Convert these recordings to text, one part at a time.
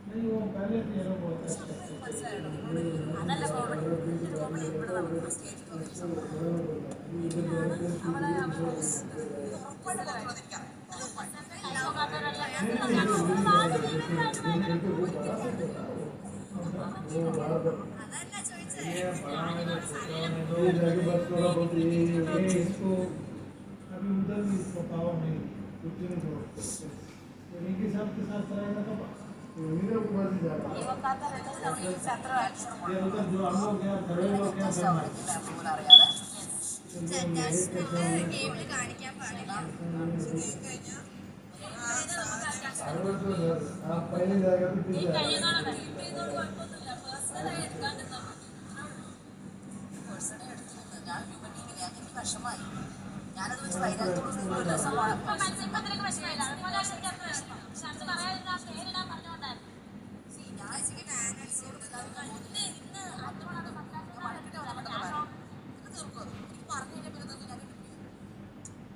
नहीं वो पहले से ये लोग बहुत अच्छा മനസ്സിലായല്ലോ നിങ്ങൾ അതല്ല കോമഡി ഇതിന്റെ കോമഡി ഇവിടെ നമുക്ക് സ്റ്റേജിൽ വന്നൊരു സംഭവം ഇങ്ങനെയാണ് അവളെ ഇത് ഉറപ്പായിട്ടല്ല പ്രതികരിക്കാം അതല്ല ചോദിച്ചേ इसको अभी उधर भी इसको पावर नहीं कुछ नहीं छोड़ते इनके साथ के साथ रहेगा तो मेरे ऊपर से जाएगा ये उधर जो हम लोग क्या खड़े लोग क्या करना ഗെയിമിൽ കാണിക്കാൻ പാടില്ല आप पहले जाएगा तो फिर ഞാൻ ഹ്യൂമൻ ബീങ്ങിനെ എനിക്ക് വിഷമായി ഞാനത് വെച്ച് വൈരാഗ്യത്തോട് ഒരു ദിവസം ഞാൻ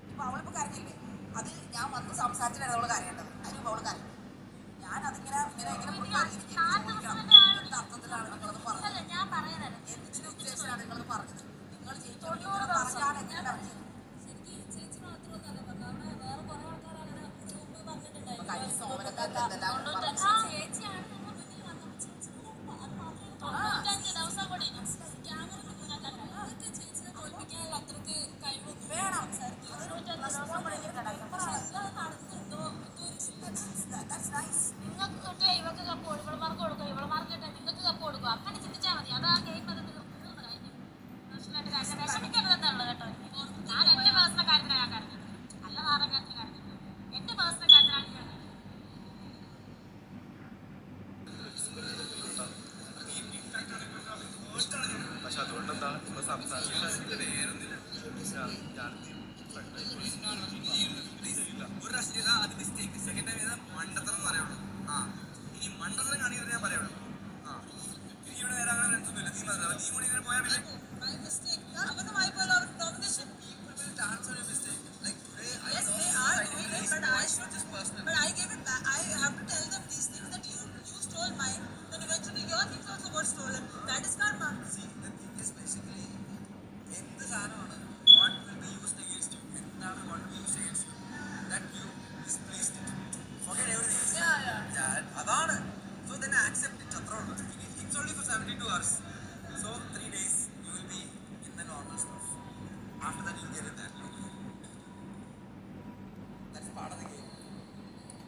ഇപ്പൊ അവളിപ്പോ കരഞ്ഞില്ലേ അത് ഞാൻ വന്ന് സംസാരിച്ചിട്ടാണ് അവള് കരയേണ്ടത് അതിന് അവള് കരഞ്ഞു ഞാൻ അതിങ്ങനെ ഇങ്ങനെ എന്ത് അർത്ഥത്തിലാണ് നിങ്ങളത് പറഞ്ഞത് എന്തിന്റെ ഉദ്ദേശത്തിലാണ് നിങ്ങളത് പറഞ്ഞത് നിങ്ങൾ ജയിച്ചോണ്ട് പറഞ്ഞാൽ എങ്ങനെ കരഞ്ഞത് കഴിഞ്ഞ സോമനക്കാർക്ക് എന്തെല്ലാം പറഞ്ഞു